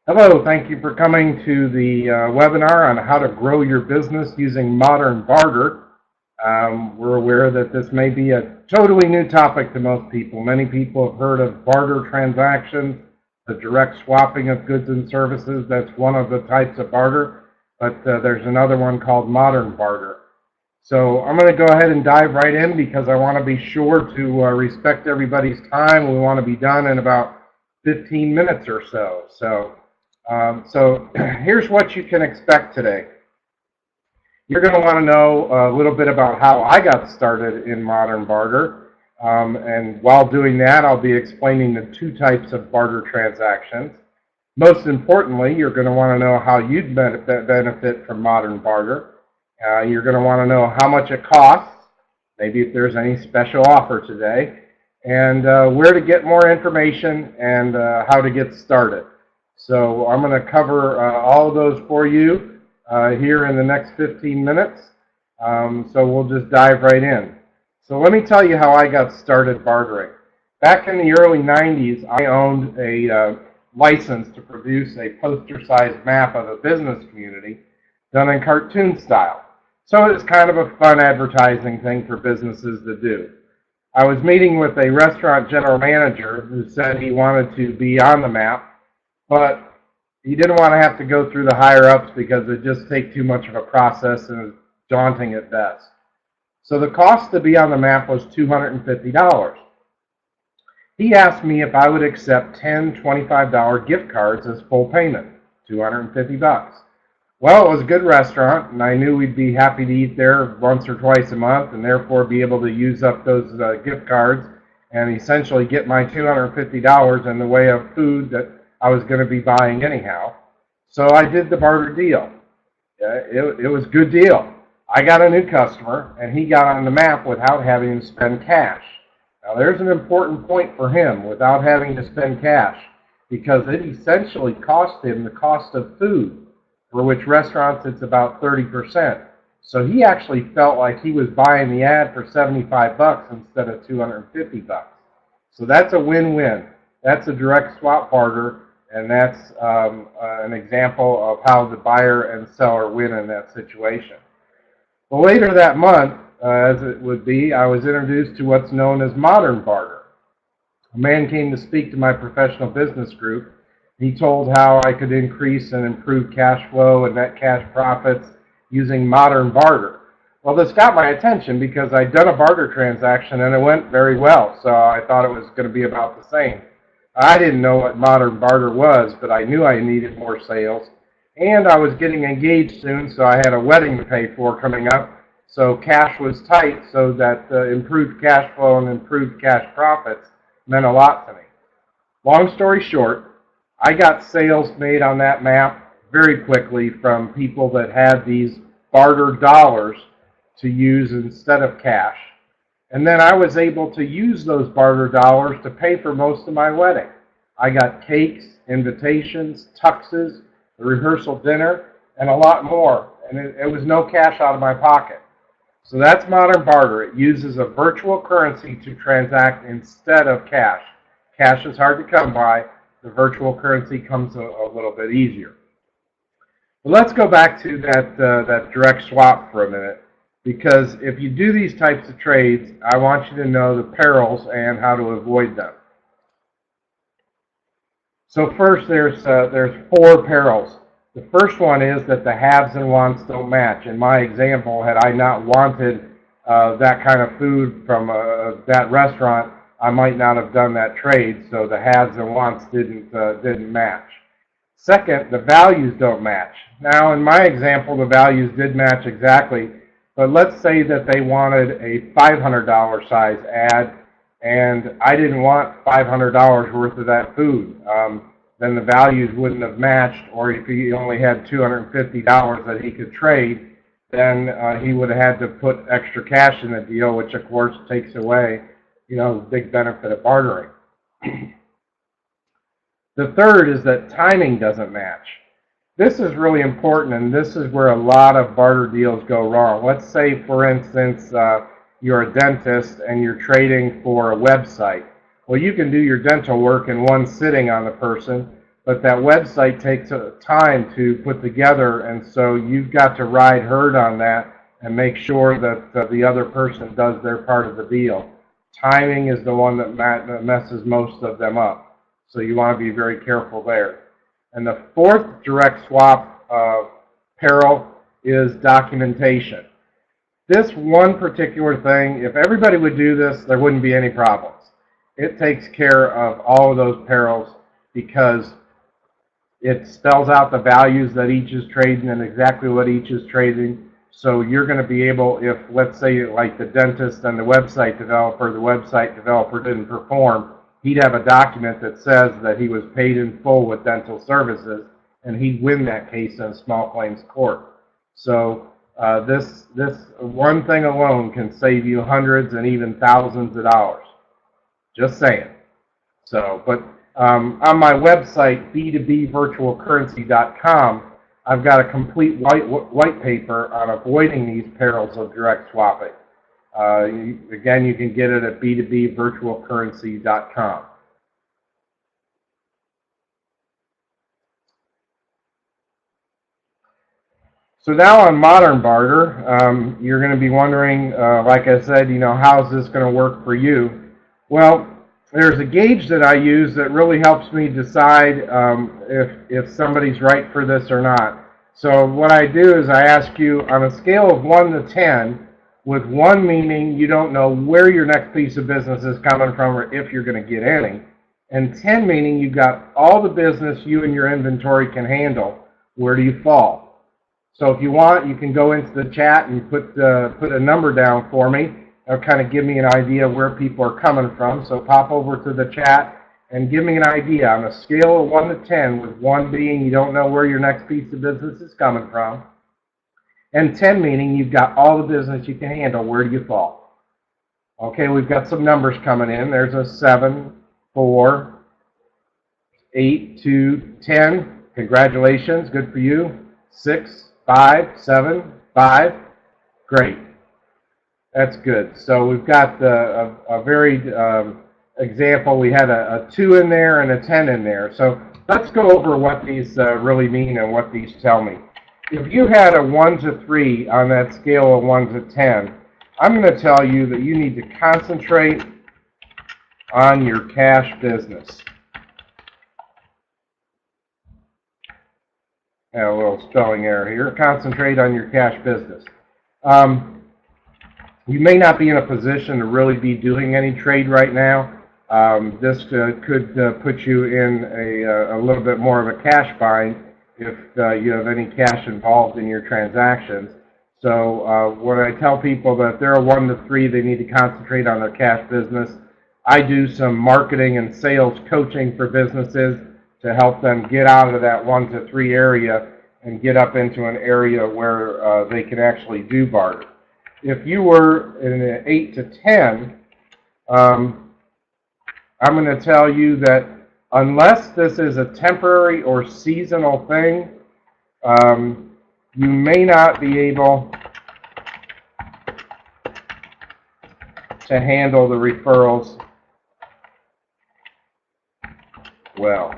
Hello, thank you for coming to the webinar on how to grow your business using modern barter. We're aware that this may be a totally new topic to most people. Many people have heard of barter transactions, the direct swapping of goods and services. That's one of the types of barter, but there's another one called modern barter. So I'm going to go ahead and dive right in because I want to be sure to respect everybody's time. We want to be done in about 15 minutes or so. So here's what you can expect today. You're going to want to know a little bit about how I got started in modern barter. And while doing that, I'll be explaining the two types of barter transactions. Most importantly, you're going to want to know how you'd benefit from modern barter. You're going to want to know how much it costs, maybe if there's any special offer today, and where to get more information and how to get started. So I'm going to cover all of those for you here in the next 15 minutes. So we'll just dive right in. So let me tell you how I got started bartering. Back in the early 90s, I owned a license to produce a poster-sized map of a business community done in cartoon style. So it's kind of a fun advertising thing for businesses to do. I was meeting with a restaurant general manager who said he wanted to be on the map, but he didn't want to have to go through the higher-ups because it just takes too much of a process and is daunting at best. So the cost to be on the map was $250. He asked me if I would accept 10 $25 gift cards as full payment, $250. Well, it was a good restaurant, and I knew we'd be happy to eat there once or twice a month and therefore be able to use up those gift cards and essentially get my $250 in the way of food that I was going to be buying anyhow. So I did the barter deal. It was a good deal. I got a new customer, and he got on the map without having to spend cash. Now, there's an important point for him, without having to spend cash, because it essentially cost him the cost of food, for which restaurants it's about 30%. So he actually felt like he was buying the ad for 75 bucks instead of 250 bucks. So that's a win-win. That's a direct swap barter, and that's an example of how the buyer and seller win in that situation. Well, later that month, as it would be, I was introduced to what's known as modern barter. A man came to speak to my professional business group. He told how I could increase and improve cash flow and net cash profits using modern barter. Well, this got my attention because I'd done a barter transaction and it went very well, so I thought it was going to be about the same. I didn't know what modern barter was, but I knew I needed more sales. And I was getting engaged soon, so I had a wedding to pay for coming up. So cash was tight, so that improved cash flow and improved cash profits meant a lot to me. Long story short, I got sales made on that map very quickly from people that had these barter dollars to use instead of cash. And then I was able to use those barter dollars to pay for most of my wedding. I got cakes, invitations, tuxes, the rehearsal dinner, and a lot more. And it was no cash out of my pocket. So that's modern barter. It uses a virtual currency to transact instead of cash. Cash is hard to come by. The virtual currency comes a little bit easier. But let's go back to that direct swap for a minute. Because if you do these types of trades, I want you to know the perils and how to avoid them. So first, there's 4 perils. The first one is that the haves and wants don't match. In my example, had I not wanted that kind of food from that restaurant, I might not have done that trade. So the haves and wants didn't match. Second, the values don't match. Now, in my example, the values did match exactly. But let's say that they wanted a $500 size ad, and I didn't want $500 worth of that food. Then the values wouldn't have matched, or if he only had $250 that he could trade, then he would have had to put extra cash in the deal, which of course takes away, the big benefit of bartering. The third is that timing doesn't match. This is really important, and this is where a lot of barter deals go wrong. Let's say, for instance, you're a dentist and you're trading for a website. Well, you can do your dental work in one sitting on the person, but that website takes time to put together, and so you've got to ride herd on that and make sure that the other person does their part of the deal. Timing is the one that messes most of them up, so you want to be very careful there. And the fourth direct swap peril is documentation. This one particular thing, if everybody would do this, there wouldn't be any problems. It takes care of all of those perils because it spells out the values that each is trading and exactly what each is trading. So you're going to be able, if let's say like the dentist and the website developer didn't perform, he'd have a document that says that he was paid in full with dental services, and he'd win that case in small claims court. So this one thing alone can save you hundreds and even thousands of dollars. Just saying. So, but on my website, b2bvirtualcurrency.com, I've got a complete white paper on avoiding these perils of direct swapping. Again, you can get it at b2bvirtualcurrency.com. So now on modern barter, you're going to be wondering, like I said, how is this going to work for you? Well, there's a gauge that I use that really helps me decide if somebody's right for this or not. So what I do is I ask you on a scale of 1 to 10, with 1 meaning you don't know where your next piece of business is coming from or if you're going to get any, and 10 meaning you've got all the business you and your inventory can handle, where do you fall? So if you want, you can go into the chat and put a number down for me. That'll kind of give me an idea of where people are coming from. So pop over to the chat and give me an idea on a scale of 1 to 10, with 1 being you don't know where your next piece of business is coming from, and 10 meaning you've got all the business you can handle. Where do you fall? Okay, we've got some numbers coming in. There's a 7, 4, 8, 2, 10. Congratulations, good for you. 6, 5, 7, 5. Great. That's good. So we've got a varied example. We had a 2 in there and a 10 in there. So let's go over what these really mean and what these tell me. If you had a 1 to 3 on that scale of 1 to 10, I'm going to tell you that you need to concentrate on your cash business. A little spelling error here. Concentrate on your cash business. You may not be in a position to really be doing any trade right now. This could put you in a little bit more of a cash bind if you have any cash involved in your transactions. So when I tell people that they're a 1 to 3, they need to concentrate on their cash business. I do some marketing and sales coaching for businesses to help them get out of that 1 to 3 area and get up into an area where they can actually do barter. If you were in an 8 to 10, I'm going to tell you that unless this is a temporary or seasonal thing, you may not be able to handle the referrals well.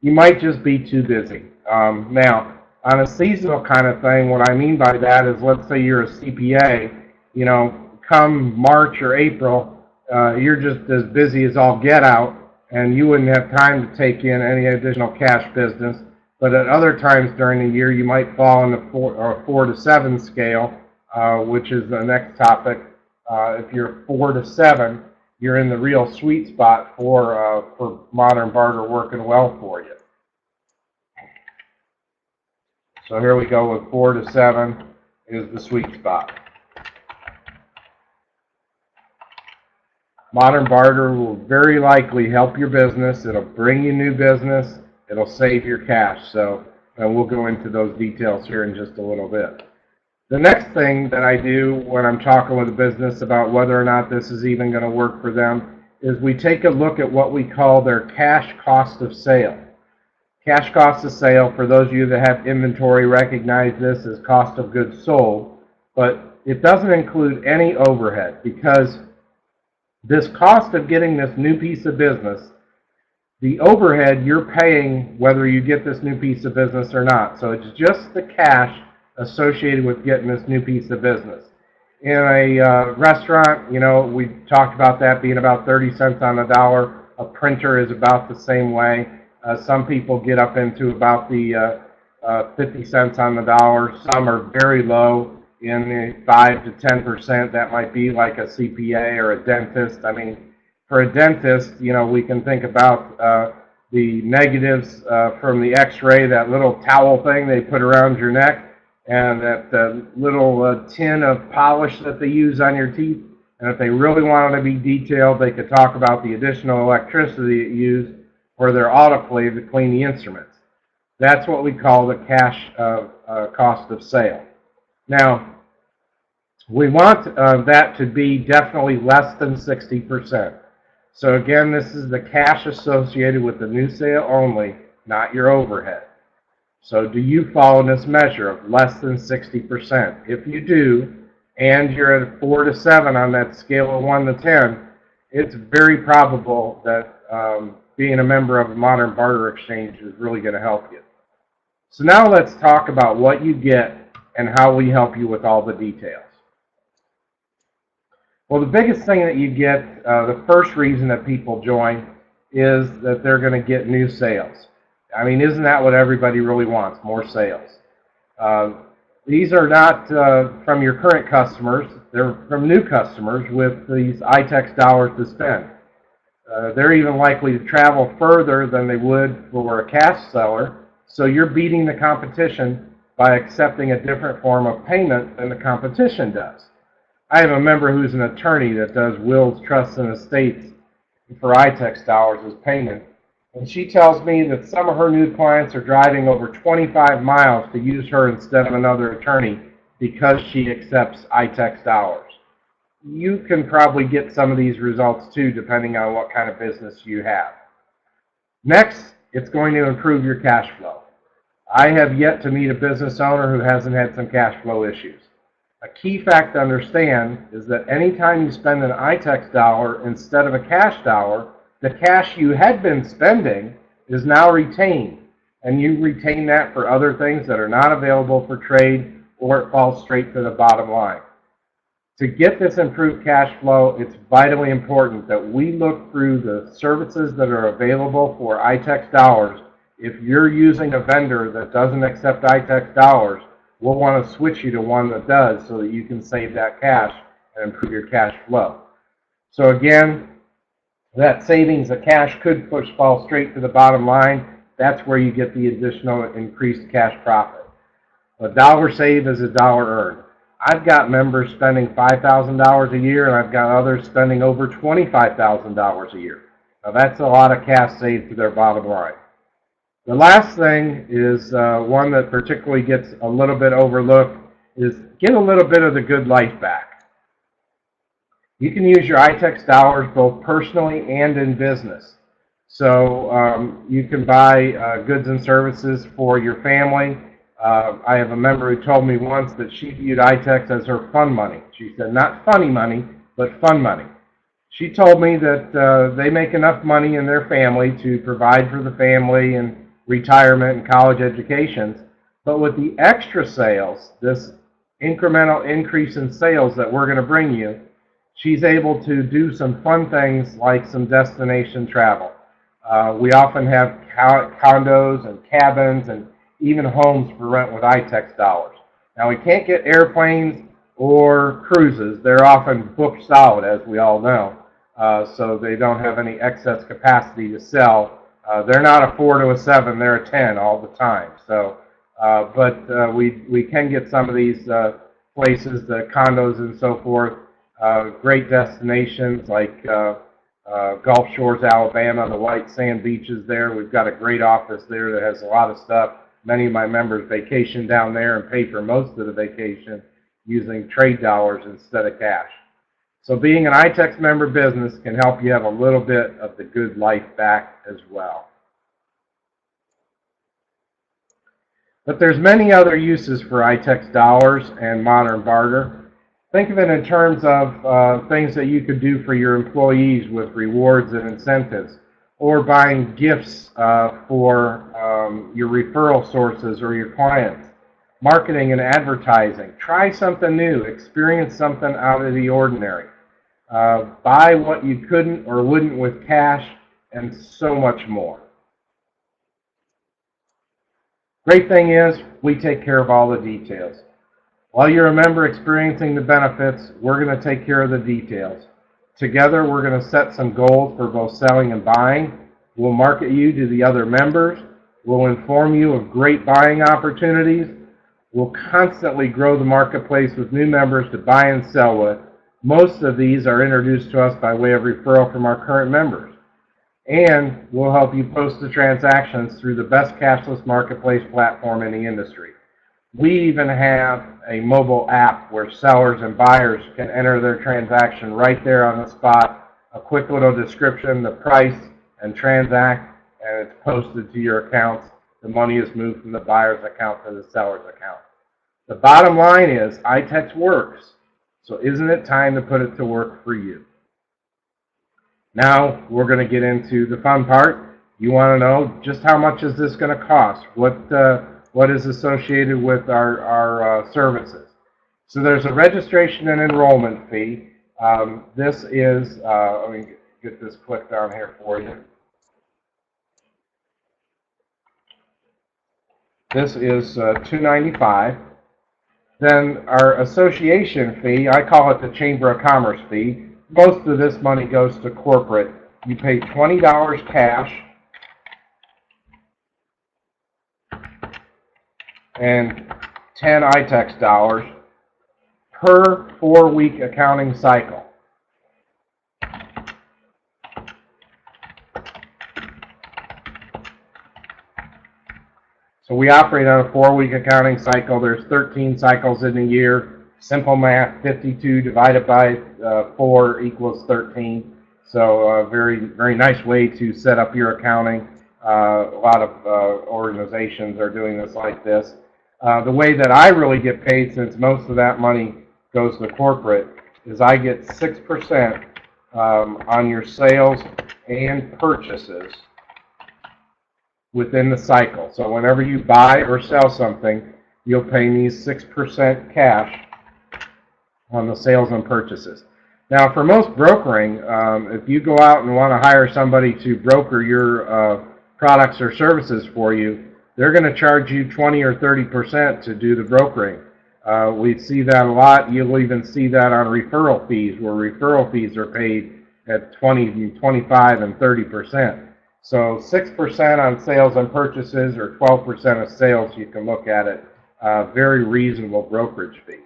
You might just be too busy. Now, on a seasonal kind of thing, what I mean by that is, let's say you're a CPA, come March or April, you're just as busy as all get out, and you wouldn't have time to take in any additional cash business. But at other times during the year, you might fall in the 4 to 7 scale, which is the next topic. If you're 4 to 7, you're in the real sweet spot for modern barter working well for you. So here we go with 4 to 7 is the sweet spot. Modern barter will very likely help your business. It'll bring you new business. It'll save your cash. So we'll go into those details here in just a little bit. The next thing that I do when I'm talking with a business about whether or not this is even going to work for them is we take a look at what we call their cash cost of sale. Cash cost of sale, for those of you that have inventory, recognize this as cost of goods sold, but it doesn't include any overhead, because this cost of getting this new piece of business The overhead you're paying whether you get this new piece of business or not. So it's just the cash associated with getting this new piece of business. In a restaurant, you know, we talked about that being about 30 cents on the dollar. A printer is about the same way. Some people get up into about the 50 cents on the dollar. Some are very low in the 5 to 10%. That might be like a CPA or a dentist. I mean, for a dentist, you know, we can think about the negatives from the x-ray, that little towel thing they put around your neck, and that little tin of polish that they use on your teeth. And if they really wanted to be detailed, they could talk about the additional electricity it used for their autoclave to clean the instruments. That's what we call the cash cost of sale. Now, we want that to be definitely less than 60%. So again, this is the cash associated with the new sale only, not your overhead. So do you follow this measure of less than 60%? If you do, and you're at a 4 to 7 on that scale of 1 to 10, it's very probable that being a member of a Modern Barter Exchange is really going to help you. So now let's talk about what you get and how we help you with all the details. Well, the biggest thing that you get, the first reason that people join, is that they're going to get new sales. I mean, isn't that what everybody really wants? More sales. These are not from your current customers. They're from new customers with these iTex dollars to spend. They're even likely to travel further than they would for a cash seller, so you're beating the competition by accepting a different form of payment than the competition does. I have a member who's an attorney that does wills, trusts, and estates for iTex dollars as payment. And she tells me that some of her new clients are driving over 25 miles to use her instead of another attorney because she accepts iTex dollars. You can probably get some of these results too, depending on what kind of business you have. Next, it's going to improve your cash flow. I have yet to meet a business owner who hasn't had some cash flow issues. A key fact to understand is that anytime you spend an iTex dollar instead of a cash dollar, the cash you had been spending is now retained, and you retain that for other things that are not available for trade, or it falls straight to the bottom line. To get this improved cash flow, it's vitally important that we look through the services that are available for iTex dollars. If you're using a vendor that doesn't accept iTex dollars, we'll want to switch you to one that does so that you can save that cash and improve your cash flow. So again, that savings of cash could fall straight to the bottom line. That's where you get the additional increased cash profit. A dollar saved is a dollar earned. I've got members spending $5,000 a year, and I've got others spending over $25,000 a year. Now that's a lot of cash saved to their bottom line. The last thing is one that particularly gets a little bit overlooked, is get a little bit of the good life back. You can use your iTex dollars both personally and in business. So you can buy goods and services for your family. I have a member who told me once that she viewed iTex as her fun money. She said, not funny money, but fun money. She told me that they make enough money in their family to provide for the family and retirement and college educations, but with the extra sales, this incremental increase in sales that we're going to bring you, she's able to do some fun things like some destination travel. We often have condos and cabins and even homes for rent with iTex dollars. Now we can't get airplanes or cruises. They're often booked solid, as we all know, so they don't have any excess capacity to sell. They're not a 4 to a 7, they're a 10 all the time. So, but we can get some of these places, the condos and so forth, great destinations like Gulf Shores, Alabama, the white sand beaches there. We've got a great office there that has a lot of stuff. Many of my members vacation down there and pay for most of the vacation using trade dollars instead of cash. So being an iTex member business can help you have a little bit of the good life back as well. But there's many other uses for iTex dollars and Modern Barter. Think of it in terms of things that you could do for your employees with rewards and incentives. or buying gifts for your referral sources or your clients. Marketing and advertising. Try something new. Experience something out of the ordinary. Buy what you couldn't or wouldn't with cash, and so much more. Great thing is, we take care of all the details. While you're a member experiencing the benefits, we're going to take care of the details. Together, we're going to set some goals for both selling and buying. We'll market you to the other members. We'll inform you of great buying opportunities. We'll constantly grow the marketplace with new members to buy and sell with. Most of these are introduced to us by way of referral from our current members. And we'll help you post the transactions through the best cashless marketplace platform in the industry. We even have a mobile app where sellers and buyers can enter their transaction right there on the spot, a quick little description, the price, and transact, and it's posted to your accounts. The money is moved from the buyer's account to the seller's account. The bottom line is, iTex works, so isn't it time to put it to work for you? Now we're going to get into the fun part. You want to know just how much is this going to cost? What is associated with our services? So there's a registration and enrollment fee. This is, let me get this clicked on here for you. This is $295. Then our association fee, I call it the Chamber of Commerce fee. Most of this money goes to corporate. You pay $20 cash and 10 iTex dollars per 4-week accounting cycle. So we operate on a 4-week accounting cycle. There's 13 cycles in a year. Simple math, 52 divided by 4 equals 13. So a very nice way to set up your accounting. A lot of organizations are doing this like this. The way that I really get paid, since most of that money goes to corporate, is I get 6% on your sales and purchases within the cycle. So whenever you buy or sell something, you'll pay me 6% cash on the sales and purchases. Now, for most brokering, if you go out and want to hire somebody to broker your products or services for you, they're going to charge you 20 or 30% to do the brokering. We see that a lot. You'll even see that on referral fees, where referral fees are paid at 20, 25, and 30%. So 6% on sales and purchases, or 12% of sales, you can look at it. Very reasonable brokerage fee.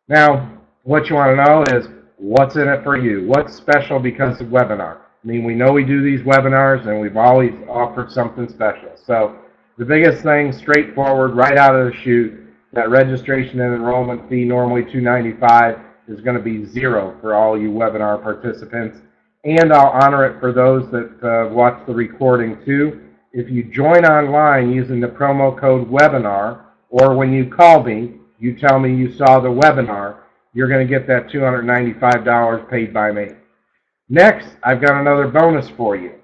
Now, what you want to know is, what's in it for you? What's special because of webinar? I mean, we know we do these webinars, and we've always offered something special. So the biggest thing, straightforward, right out of the chute, that registration and enrollment fee, normally $295, is going to be $0 for all you webinar participants. And I'll honor it for those that watch the recording too. If you join online using the promo code webinar, or when you call me, you tell me you saw the webinar, you're going to get that $295 paid by me. Next, I've got another bonus for you.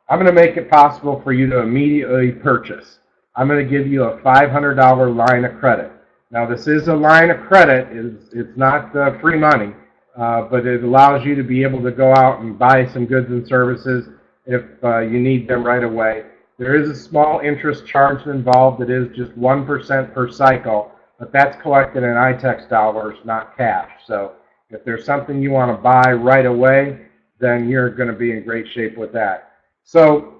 I'm going to make it possible for you to immediately purchase. I'm going to give you a $500 line of credit. Now, this is a line of credit. It's not free money, but it allows you to be able to go out and buy some goods and services if you need them right away. There is a small interest charge involved. It is just 1% per cycle, but that's collected in iTex dollars, not cash. So if there's something you want to buy right away, then you're going to be in great shape with that. So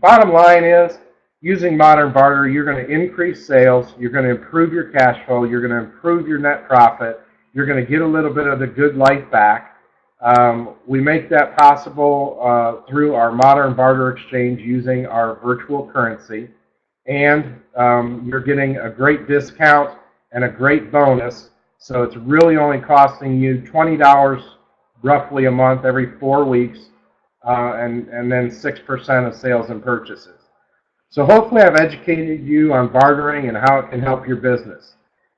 bottom line is, using Modern Barter, you're going to increase sales, you're going to improve your cash flow, you're going to improve your net profit, you're going to get a little bit of the good life back. We make that possible through our Modern Barter exchange using our virtual currency. And you're getting a great discount and a great bonus. So it's really only costing you $20 roughly a month every 4 weeks, and then 6% of sales and purchases. So hopefully I've educated you on bartering and how it can help your business.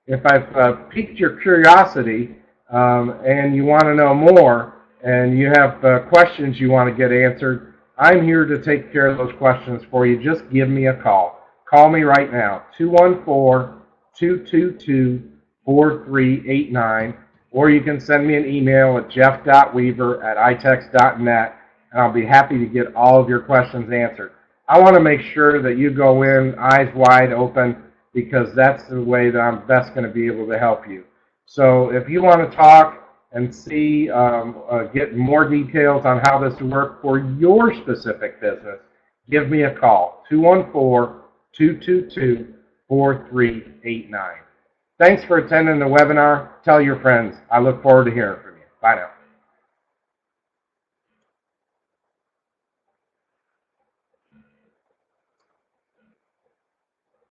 If I've piqued your curiosity and you want to know more and you have questions you want to get answered, I'm here to take care of those questions for you. Just give me a call. Call me right now, 214-222-4389, or you can send me an email at jeff.weaver@itex.net, and I'll be happy to get all of your questions answered. I want to make sure that you go in eyes wide open, because that's the way that I'm best going to be able to help you. So if you want to talk and see, get more details on how this will work for your specific business, give me a call, 214-222-4389. Thanks for attending the webinar. Tell your friends. I look forward to hearing from you. Bye now.